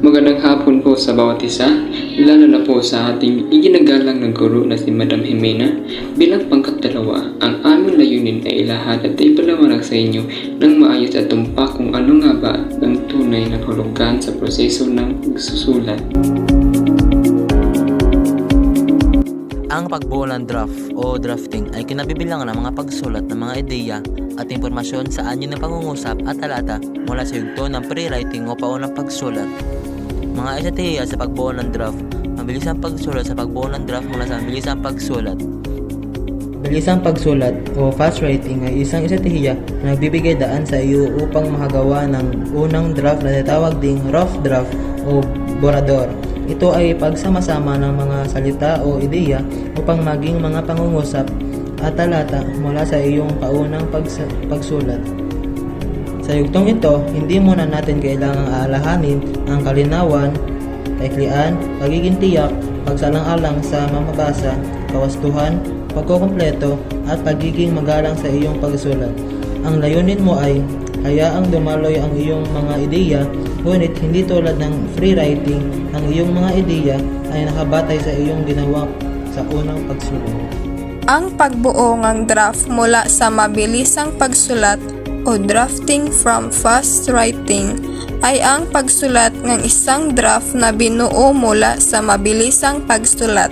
Magandang hapon po sa bawat isa, lalo na po sa ating iginagalang ng guro na si Madam Jimena. Bilang pangkat-dalawa, ang aming layunin ay ilahat at ipaliwanag sa inyo ng maayos at tumpak kung ano nga ba ang tunay na kahulugan sa proseso ng pagsusulat. Ang pagbuo ng draft o drafting ay kinabibilangan ng mga pagsulat ng mga ideya at impormasyon sa anyo ng pangungusap at talata mula sa yugto ng pre-writing o paunang pagsulat. Mga estratehiya sa pagbuo ng draft. Mabilisang pagsulat sa pagbuo ng draft mula sa mabilisang pagsulat. Bilisang pagsulat o fast writing ay isang estratehiya na nagbibigay daan sa iyo upang makagawa ng unang draft na tinatawag ding rough draft o borrador. Ito ay pagsama-sama ng mga salita o ideya upang maging mga pangungusap at talata mula sa iyong paunang pagsulat. Sa yugtong ito, hindi muna natin kailangang aalahanin ang kalinawan, kaiklian, pagiging tiyak, pagsalang-alang sa mamabasa, kawastuhan, pagkukumpleto, at pagiging magalang sa iyong pagsulat. Ang layunin mo ay hayaang dumaloy ang iyong mga ideya, ngunit hindi tulad ng free writing, ang iyong mga ideya ay nakabatay sa iyong ginawa sa unang pagsulat. Ang pagbuo ng draft mula sa mabilisang pagsulat o drafting from fast writing ay ang pagsulat ng isang draft na binuo mula sa mabilisang pagsulat.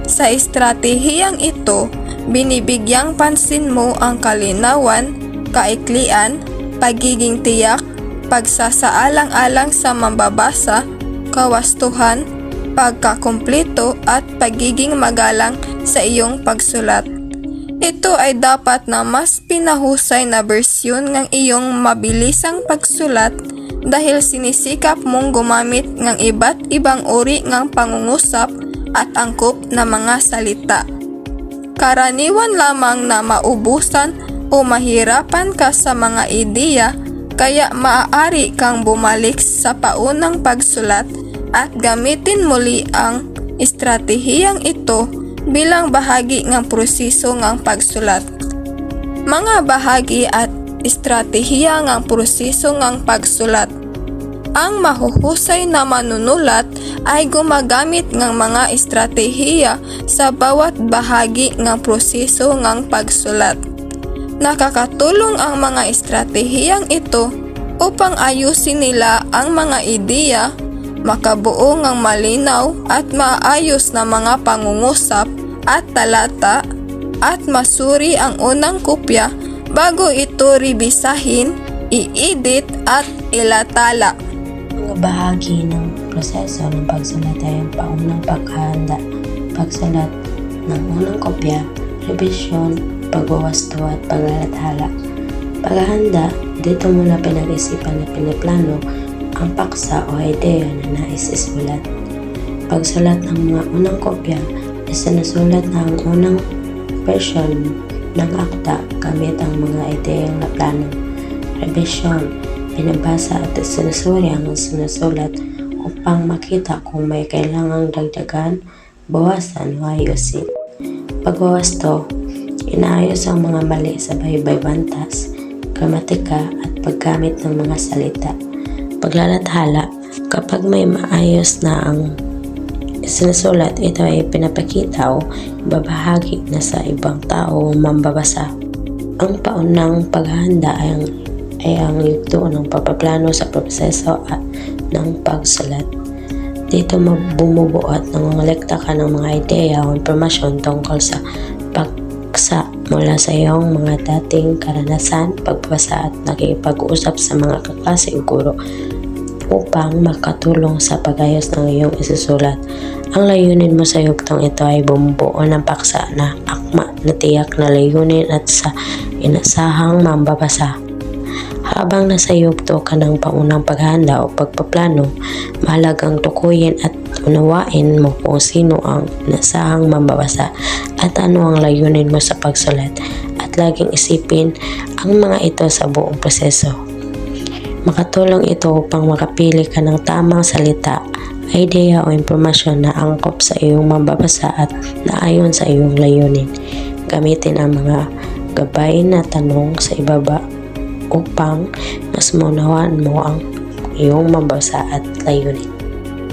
Sa estratehiyang ito, binibigyang pansin mo ang kalinawan, kaiklian, pagiging tiyak, pagsasaalang-alang sa mambabasa, kawastuhan, pagkakumpleto at pagiging magalang sa iyong pagsulat. Ito ay dapat na mas pinahusay na bersyon ng iyong mabilisang pagsulat dahil sinisikap mong gumamit ng iba't ibang uri ng pangungusap at angkop na mga salita. Karaniwan lamang na maubusan o mahirapan ka sa mga ideya, kaya maaari kang bumalik sa paunang pagsulat at gamitin muli ang estratehiyang ito bilang bahagi ng proseso ng pagsulat. Mga bahagi at estratehiya ng proseso ng pagsulat. Ang mahuhusay na manunulat ay gumagamit ng mga estratehiya sa bawat bahagi ng proseso ng pagsulat. Nakakatulong ang mga estratehiyang ito upang ayusin nila ang mga ideya, makabuo ng malinaw at maayos na mga pangungusap at talata at masuri ang unang kopya bago ito rebisahin, i-edit at ilatala. Mga bahagi ng proseso ng pagsulat ay ang paunang paghahanda, pagsulat ng unang kopya, revision, pagwawasto at paglalathala. Paghahanda, dito muna pinag-isipan at piniplano ang paksa o ideya na nais isulat. Pagsulat ng mga unang kopya, isinusulat na ang unang version ng akda gamit ang mga ideyang naplano. Revision, binabasa at sinusuri ang sinusulat upang makita kung may kailangang dagdagan, bawasan o ayusin. Pagwawasto, inaayos ang mga mali sa baybay-bantas, gramatika at paggamit ng mga salita. Paglalathala, kapag may maayos na ang sinusulat, ito ay pinapakita o babahagi na sa ibang tao o mambabasa. Ang paunang paghahanda ay ang yugto ng pagpaplano sa proseso at ng pagsulat. Dito bumubuo at nangongolekta ka ng mga ideya o impormasyon tungkol sa pagsa mula sa iyong mga dating karanasan, pagbasa at nakikipag-usap sa mga kaklase o guro upang makatulong sa pag-ayos ng iyong isusulat. Ang layunin mo sa yugtong ito ay bumubuo ng paksa na akma na tiyak na layunin at sa inasahang mambabasa. Habang nasa yugto ka ng paunang paghahanda o pagpaplano, mahalagang tukuyin at unawain mo kung sino ang inasahang mambabasa at ano ang layunin mo sa pagsulat, at laging isipin ang mga ito sa buong proseso. Makatulong ito upang makapili ka ng tamang salita, ideya o impormasyon na angkop sa iyong mambabasa at naayon sa iyong layunin. Gamitin ang mga gabay na tanong sa ibaba upang mas maunawaan mo ang iyong mabasa at layunin.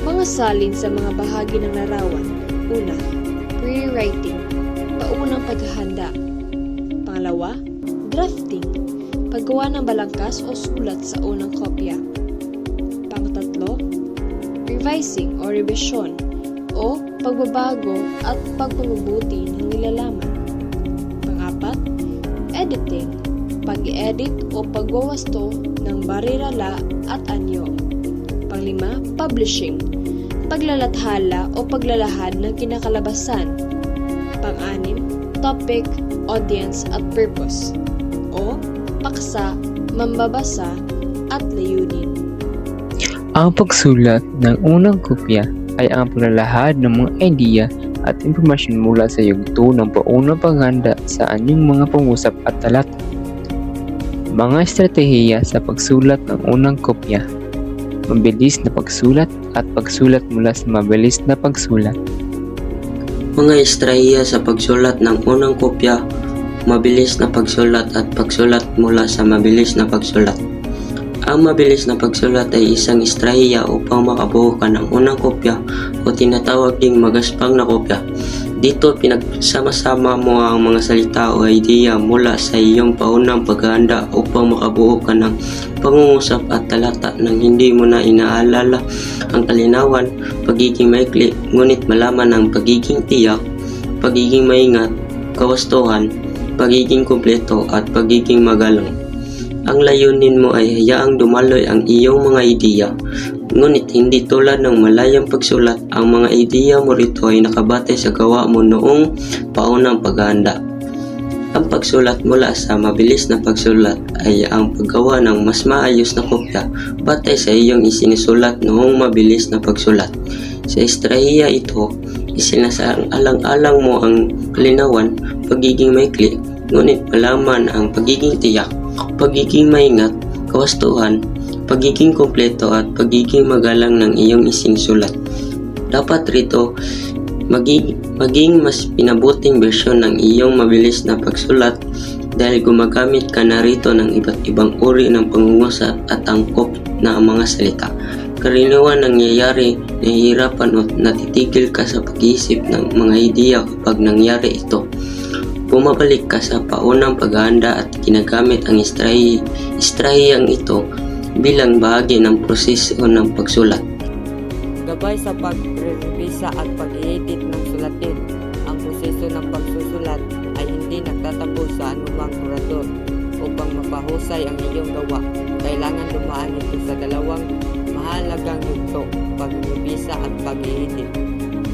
Mga salin sa mga bahagi ng larawan. Una, pre-writing, paunang paghahanda. Pangalawa, drafting, paggawa ng balangkas o sulat sa unang kopya. Pangatatlo, revising o revision, o pagbabago at pagpapabuti ng nilalaman. Pangapat, editing, pag-edit o pagwawasto ng barirala at anyo. Panglima, publishing, paglalathala o paglalahad ng kinakalabasan. Pang-anim, topic, audience at purpose, o paksa, mambabasa at layunin. Ang pagsulat ng unang kopya ay ang paglalahad ng mga idea at impormasyon mula sa yugto ng paunang paghanda sa anyong mga pangusap at talata. Mga estratehiya sa pagsulat ng unang kopya. Mabilis na pagsulat at pagsulat mula sa mabilis na pagsulat. Mga estratehiya sa pagsulat ng unang kopya, mabilis na pagsulat at pagsulat mula sa mabilis na pagsulat. Ang mabilis na pagsulat ay isang estratehiya upang makabuo ka ng unang kopya o tinatawag ding magaspang na kopya. Dito pinagsama-sama mo ang mga salita o idea mula sa iyong paunang paghahanda upang makabuo ka ng pangungusap at talata nang hindi mo na inaalala ang kalinawan, pagiging maikli, ngunit malaman ang pagiging tiyak, pagiging maingat, kawastuhan, pagiging kumpleto at pagiging magalang. Ang layunin mo ay hayaang dumaloy ang iyong mga ideya, ngunit hindi tulad ng malayang pagsulat, ang mga ideya mo rito ay nakabatay sa gawa mo noong paunang paghahanda. Ang pagsulat mula sa mabilis na pagsulat ay ang paggawa ng mas maayos na kopya batay sa iyong isinusulat noong mabilis na pagsulat. Sa estratehiya ito, isinasalang-alang mo ang kalinawan, pagiging maikli, ngunit malaman ang pagiging tiyak, pagiging maingat, kawastuhan, pagiging kumpleto at pagiging magalang ng iyong isinusulat. Dapat rito maging mas pinabuting bersyon ng iyong mabilis na pagsulat dahil gumagamit ka na rito ng iba't ibang uri ng pangungusap at angkop na mga salita. Karaniwan nangyayari, nahihirapan o natitigil ka sa pag-iisip ng mga ideya kapag nangyari ito. Bumabalik ka sa paunang paghahanda at ginagamit ang estrahiyang ito bilang bahagi ng proseso ng pagsulat. Gabay sa pag-revisa at pag-edit ng sulatin, ang proseso ng pagsusulat ay hindi nagtatapos sa anumang kurador. Upang mapahusay ang iyong gawa, kailangan dumaan ito sa dalawang mahalagang yugto, pag-revisa at pag-edit.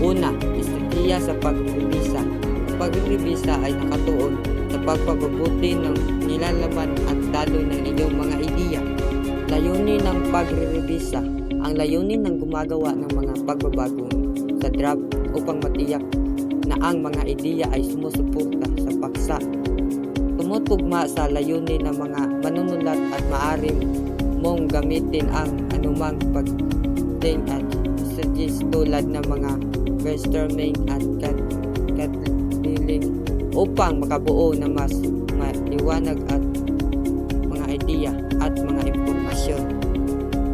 Una, estratehiya sa pag-revisa. Ang pag-revisa ay nakatuon sa pagpapabuti ng nilalaman at daloy ng iyong mga ideya. Layunin ng pag-revisa. Ang layunin ng gumagawa ng mga pagbabago sa draft upang matiyak na ang mga ideya ay sumusuporta sa paksa. Tumutugma sa layunin ng mga manunulat at maaring mong gamitin ang anumang pagting at strategies tulad ng mga brainstorming at cut-dealing upang makabuo ng mas maliwanag at mga ideya at mga impormasyon.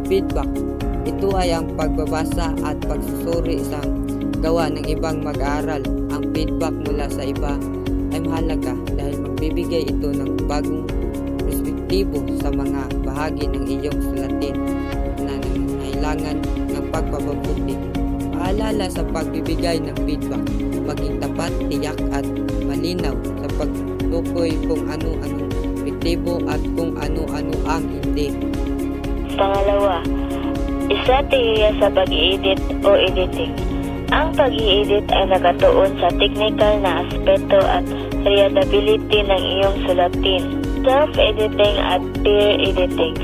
Feedback. Ito ay ang pagbabasa at pagsusuri sa gawa ng ibang mag-aaral. Ang feedback mula sa iba ay mahalaga dahil magbibigay ito ng bagong perspektibo sa mga bahagi ng iyong sulatin na nangangailangan ng pagpapabuti. Paalala sa pagbibigay ng feedback, maging tapat, tiyak at malinaw sa pagtukoy kung ano-ano epektibo at kung ano-ano ang hindi. Pangalawa, estratehiya sa pag-i-edit o editing. Ang pag-i-edit ay nakatuon sa technical na aspeto at readability ng iyong sulatin. Self-editing at peer editing.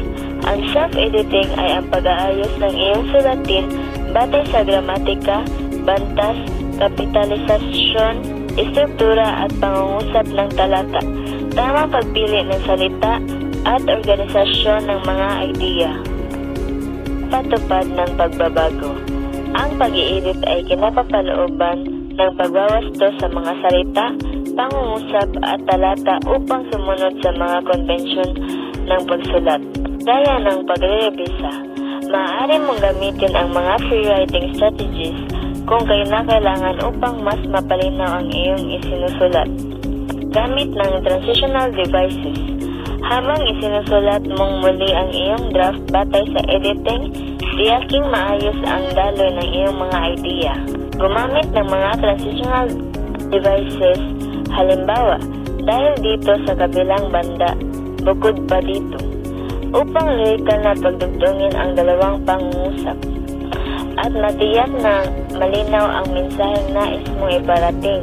Ang self-editing ay ang pag-aayos ng iyong sulatin batay sa gramatika, bantas, kapitalisasyon, istruktura at pangungusap ng talata, tamang pagpili ng salita at organisasyon ng mga idea. Patupad ng pagbabago. Ang pag-i-edit ay kinapapalooban ng pagwawasto sa mga salita, pangungusap at talata upang sumunod sa mga konbensyon ng pagsulat. Gaya ng pagre-revisa, maaari mong gamitin ang mga free writing strategies kung kailangan upang mas mapalinaw ang iyong isinusulat. Gamit ng transitional devices. Habang isinusulat mong muli ang iyong draft batay sa editing, tiyaking maayos ang daloy ng iyong mga idea. Gumamit ng mga transitional devices, halimbawa, dahil dito sa kabilang banda, bukod pa dito, upang lirikal na pagdugtungin ang dalawang pangungusap at matiyak na malinaw ang mensaheng nais mong iparating.